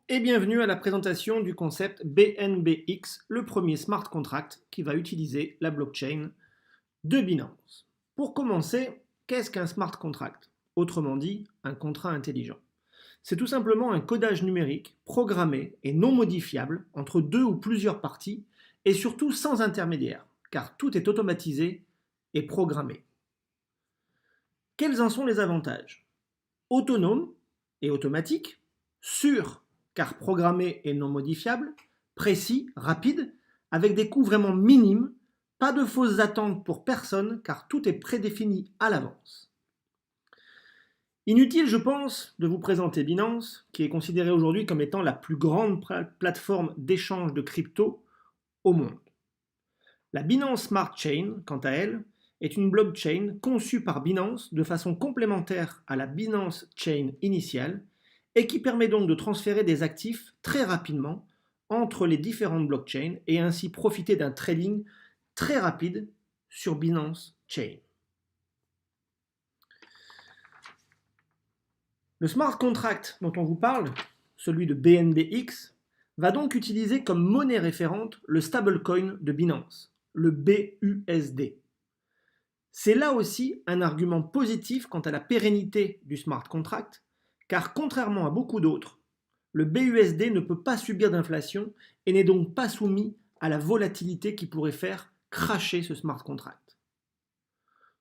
Et bienvenue à la présentation du concept BNBX, le premier smart contract qui va utiliser la blockchain de Binance. Pour commencer, qu'est-ce qu'un smart contract? Autrement dit, un contrat intelligent. C'est tout simplement un codage numérique programmé et non modifiable entre deux ou plusieurs parties et surtout sans intermédiaire, car tout est automatisé et programmé. Quels en sont les avantages? Autonome et automatique, sûr car programmé et non modifiable, précis, rapide, avec des coûts vraiment minimes, pas de fausses attentes pour personne car tout est prédéfini à l'avance. Inutile, je pense, de vous présenter Binance, qui est considérée aujourd'hui comme étant la plus grande plateforme d'échange de crypto au monde. La Binance Smart Chain, quant à elle, est une blockchain conçue par Binance de façon complémentaire à la Binance Chain initiale et qui permet donc de transférer des actifs très rapidement entre les différentes blockchains et ainsi profiter d'un trading très rapide sur Binance Chain. Le smart contract dont on vous parle, celui de BNBX, va donc utiliser comme monnaie référente le stablecoin de Binance, le BUSD. C'est là aussi un argument positif quant à la pérennité du smart contract, car contrairement à beaucoup d'autres, le BUSD ne peut pas subir d'inflation et n'est donc pas soumis à la volatilité qui pourrait faire crasher ce smart contract.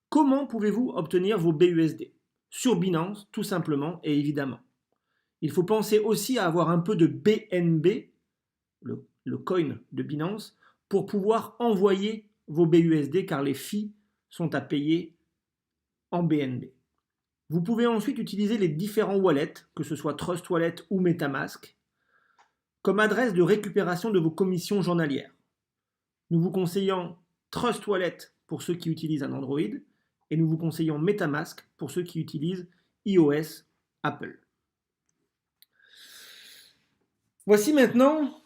Comment pouvez-vous obtenir vos BUSD? Sur Binance, tout simplement et évidemment. Il faut penser aussi à avoir un peu de BNB, le coin de Binance, pour pouvoir envoyer vos BUSD car les fees sont à payer en BNB. Vous pouvez ensuite utiliser les différents wallets, que ce soit Trust Wallet ou MetaMask, comme adresse de récupération de vos commissions journalières. Nous vous conseillons Trust Wallet pour ceux qui utilisent un Android et nous vous conseillons MetaMask pour ceux qui utilisent iOS Apple. Voici maintenant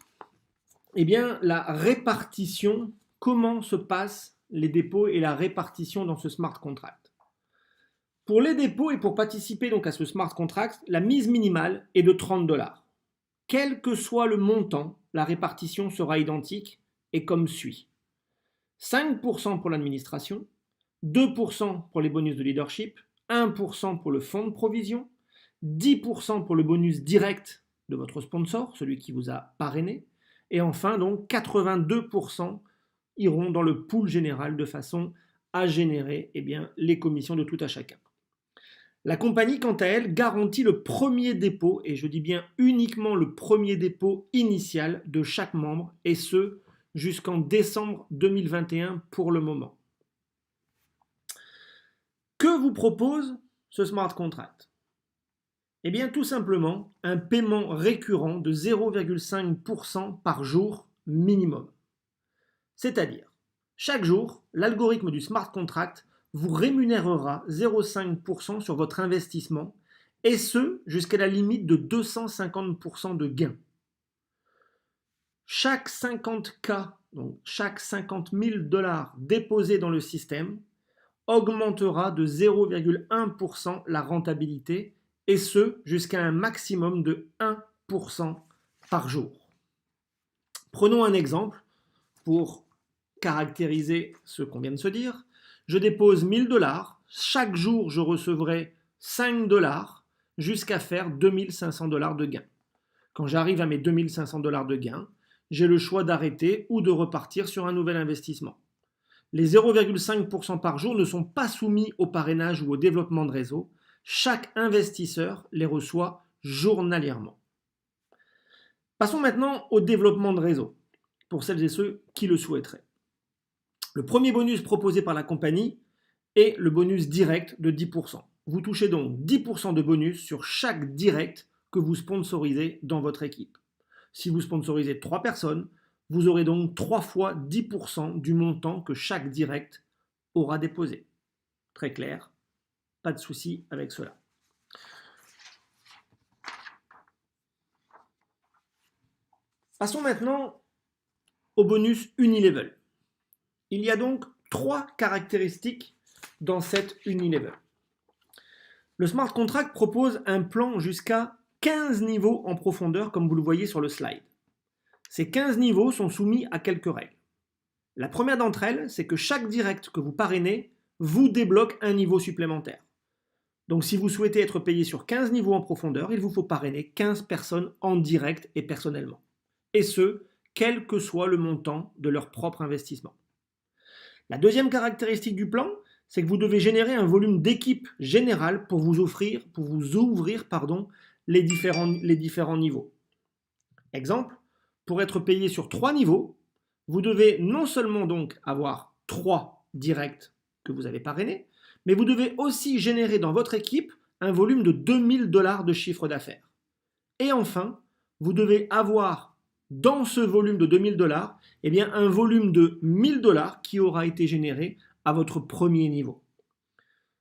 la répartition, comment se passent les dépôts et la répartition dans ce smart contract. Pour les dépôts et pour participer donc à ce smart contract, la mise minimale est de 30 $. Quel que soit le montant, la répartition sera identique et comme suit. 5% pour l'administration, 2% pour les bonus de leadership, 1% pour le fonds de provision, 10% pour le bonus direct de votre sponsor, celui qui vous a parrainé, et enfin donc 82% iront dans le pool général de façon à générer les commissions de tout à chacun. La compagnie, quant à elle, garantit le premier dépôt, et je dis bien uniquement le premier dépôt initial de chaque membre, et ce, jusqu'en décembre 2021 pour le moment. Que vous propose ce smart contract? Eh bien, tout simplement, un paiement récurrent de 0,5% par jour minimum. C'est-à-dire, chaque jour, l'algorithme du smart contract vous rémunérera 0,5% sur votre investissement, et ce, jusqu'à la limite de 250% de gain. Chaque 50K, donc chaque 50 000 $ déposés dans le système, augmentera de 0,1% la rentabilité, et ce, jusqu'à un maximum de 1% par jour. Prenons un exemple pour caractériser ce qu'on vient de se dire. Je dépose 1 000 $, chaque jour je recevrai 5 $ jusqu'à faire 2 500 $ de gain. Quand j'arrive à mes 2 500 $ de gain, j'ai le choix d'arrêter ou de repartir sur un nouvel investissement. Les 0,5% par jour ne sont pas soumis au parrainage ou au développement de réseau. Chaque investisseur les reçoit journalièrement. Passons maintenant au développement de réseau, pour celles et ceux qui le souhaiteraient. Le premier bonus proposé par la compagnie est le bonus direct de 10%. Vous touchez donc 10% de bonus sur chaque direct que vous sponsorisez dans votre équipe. Si vous sponsorisez 3 personnes, vous aurez donc 3 fois 10% du montant que chaque direct aura déposé. Très clair, pas de souci avec cela. Passons maintenant au bonus Unilevel. Il y a donc 3 caractéristiques dans cette Unilevel. Le smart contract propose un plan jusqu'à 15 niveaux en profondeur comme vous le voyez sur le slide. Ces 15 niveaux sont soumis à quelques règles. La première d'entre elles, c'est que chaque direct que vous parrainez vous débloque un niveau supplémentaire. Donc si vous souhaitez être payé sur 15 niveaux en profondeur, il vous faut parrainer 15 personnes en direct et personnellement. Et ce, quel que soit le montant de leur propre investissement. La deuxième caractéristique du plan, c'est que vous devez générer un volume d'équipe générale pour vous ouvrir les différents niveaux. Exemple, pour être payé sur 3 niveaux, vous devez non seulement donc avoir 3 directs que vous avez parrainés, mais vous devez aussi générer dans votre équipe un volume de 2000 $ de chiffre d'affaires. Et enfin, vous devez avoir dans ce volume de 2000 $, eh bien, un volume de 1000 $ qui aura été généré à votre premier niveau.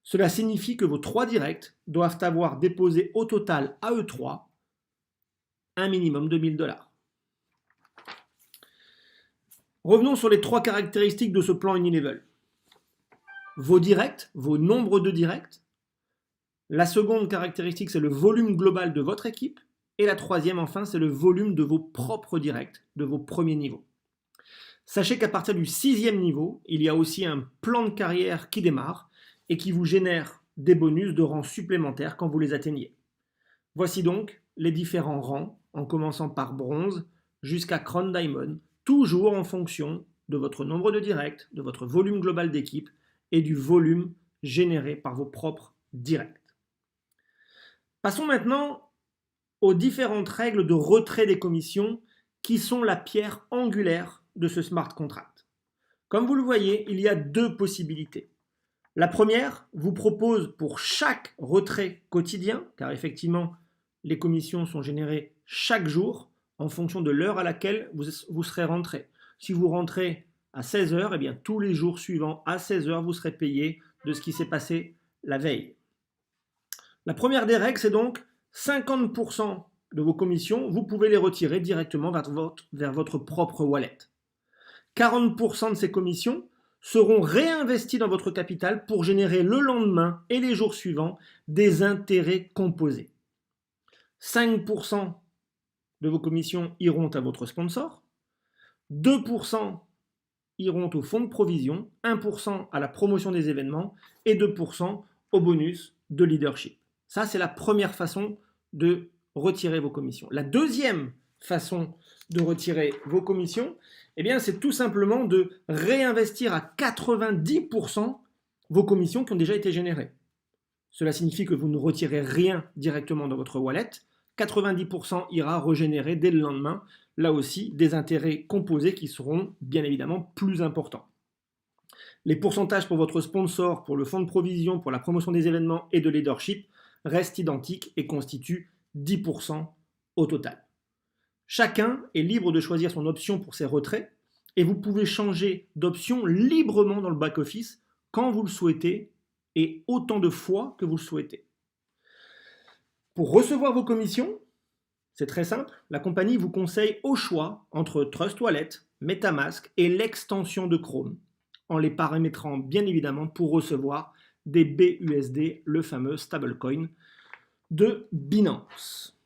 Cela signifie que vos 3 directs doivent avoir déposé au total à eux 3 un minimum de 1000 $. Revenons sur les 3 caractéristiques de ce plan Unilevel. Vos directs, vos nombres de directs. La seconde caractéristique, c'est le volume global de votre équipe. Et la troisième, enfin, c'est le volume de vos propres directs, de vos premiers niveaux. Sachez qu'à partir du 6e niveau, il y a aussi un plan de carrière qui démarre et qui vous génère des bonus de rang supplémentaires quand vous les atteignez. Voici donc les différents rangs, en commençant par bronze jusqu'à Crown Diamond, toujours en fonction de votre nombre de directs, de votre volume global d'équipe et du volume généré par vos propres directs. Passons maintenant aux différentes règles de retrait des commissions qui sont la pierre angulaire de ce smart contract. Comme vous le voyez, il y a 2 possibilités. La première vous propose pour chaque retrait quotidien, car effectivement les commissions sont générées chaque jour en fonction de l'heure à laquelle vous serez rentré. Si vous rentrez à 16h, eh bien tous les jours suivants à 16h, vous serez payé de ce qui s'est passé la veille. La première des règles, c'est donc 50% de vos commissions, vous pouvez les retirer directement vers votre propre wallet. 40% de ces commissions seront réinvesties dans votre capital pour générer le lendemain et les jours suivants des intérêts composés. 5% de vos commissions iront à votre sponsor, 2% iront au fonds de provision, 1% à la promotion des événements et 2% au bonus de leadership. Ça, c'est la première façon de retirer vos commissions. La deuxième façon de retirer vos commissions, eh bien, c'est tout simplement de réinvestir à 90% vos commissions qui ont déjà été générées. Cela signifie que vous ne retirez rien directement dans votre wallet. 90% ira régénérer dès le lendemain, là aussi, des intérêts composés qui seront bien évidemment plus importants. Les pourcentages pour votre sponsor, pour le fonds de provision, pour la promotion des événements et de leadership restent identiques et constituent 10% au total. Chacun est libre de choisir son option pour ses retraits et vous pouvez changer d'option librement dans le back-office quand vous le souhaitez et autant de fois que vous le souhaitez. Pour recevoir vos commissions, c'est très simple, la compagnie vous conseille au choix entre Trust Wallet, MetaMask et l'extension de Chrome, en les paramétrant bien évidemment pour recevoir des BUSD, le fameux stablecoin de Binance.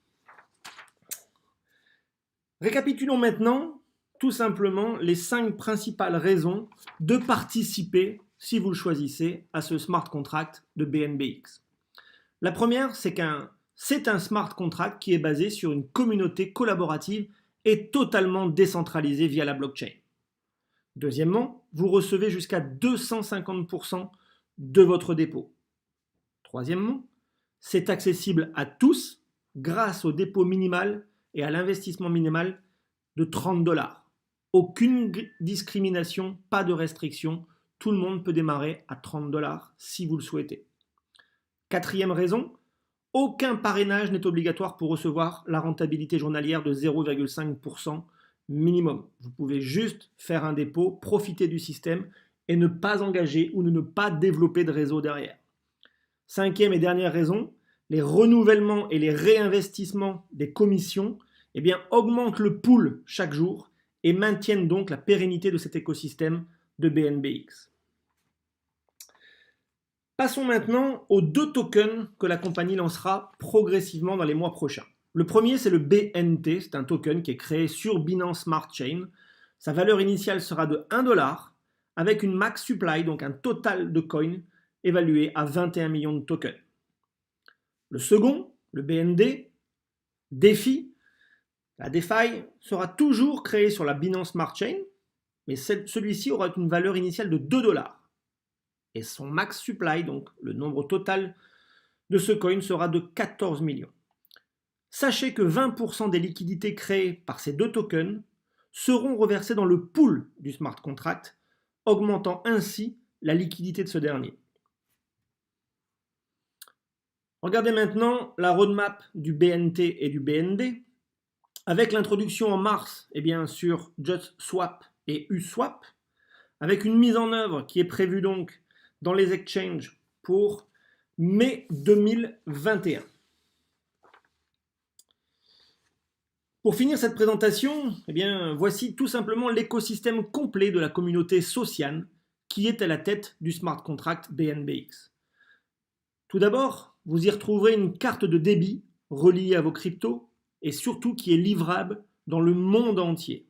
Récapitulons maintenant tout simplement les 5 principales raisons de participer, si vous le choisissez, à ce smart contract de BNBX. La première, c'est un smart contract qui est basé sur une communauté collaborative et totalement décentralisée via la blockchain. Deuxièmement, vous recevez jusqu'à 250% de votre dépôt. Troisièmement, c'est accessible à tous grâce au dépôt minimal et à l'investissement minimal de 30 $. Aucune discrimination, pas de restriction. Tout le monde peut démarrer à 30 $ si vous le souhaitez. Quatrième raison, aucun parrainage n'est obligatoire pour recevoir la rentabilité journalière de 0,5% minimum. Vous pouvez juste faire un dépôt, profiter du système et ne pas engager ou ne pas développer de réseau derrière. Cinquième et dernière raison, les renouvellements et les réinvestissements des commissions augmentent le pool chaque jour et maintiennent donc la pérennité de cet écosystème de BNBX. Passons maintenant aux 2 tokens que la compagnie lancera progressivement dans les mois prochains. Le premier, c'est le BNT, c'est un token qui est créé sur Binance Smart Chain. Sa valeur initiale sera de 1 dollar avec une max supply, donc un total de coins évalué à 21 millions de tokens. Le second, le BND, DeFi, la DeFi sera toujours créée sur la Binance Smart Chain, mais celui-ci aura une valeur initiale de 2 dollars. Et son max supply, donc le nombre total de ce coin, sera de 14 millions. Sachez que 20% des liquidités créées par ces deux tokens seront reversées dans le pool du smart contract, augmentant ainsi la liquidité de ce dernier. Regardez maintenant la roadmap du BNT et du BND. Avec l'introduction en mars sur JustSwap et Uswap, avec une mise en œuvre qui est prévue donc dans les exchanges pour mai 2021. Pour finir cette présentation, voici tout simplement l'écosystème complet de la communauté Socian qui est à la tête du smart contract BNBX. Tout d'abord, vous y retrouverez une carte de débit reliée à vos cryptos et surtout qui est livrable dans le monde entier.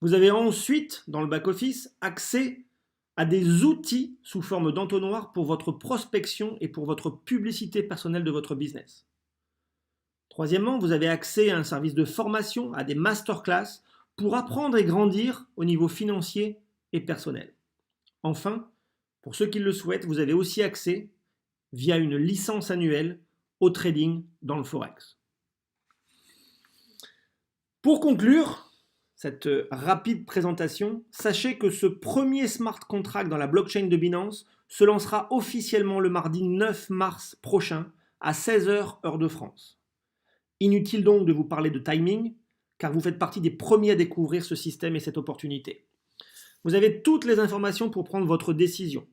Vous avez ensuite, dans le back-office, accès à des outils sous forme d'entonnoir pour votre prospection et pour votre publicité personnelle de votre business. Troisièmement, vous avez accès à un service de formation, à des masterclass pour apprendre et grandir au niveau financier et personnel. Enfin, pour ceux qui le souhaitent, vous avez aussi accès, via une licence annuelle, au trading dans le Forex. Pour conclure cette rapide présentation, sachez que ce premier smart contract dans la blockchain de Binance se lancera officiellement le mardi 9 mars prochain à 16h heure de France. Inutile donc de vous parler de timing, car vous faites partie des premiers à découvrir ce système et cette opportunité. Vous avez toutes les informations pour prendre votre décision.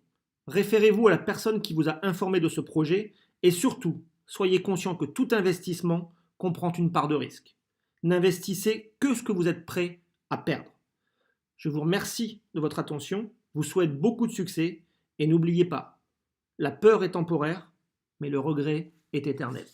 Référez-vous à la personne qui vous a informé de ce projet et surtout, soyez conscient que tout investissement comprend une part de risque. N'investissez que ce que vous êtes prêt à perdre. Je vous remercie de votre attention, vous souhaite beaucoup de succès et n'oubliez pas, la peur est temporaire, mais le regret est éternel.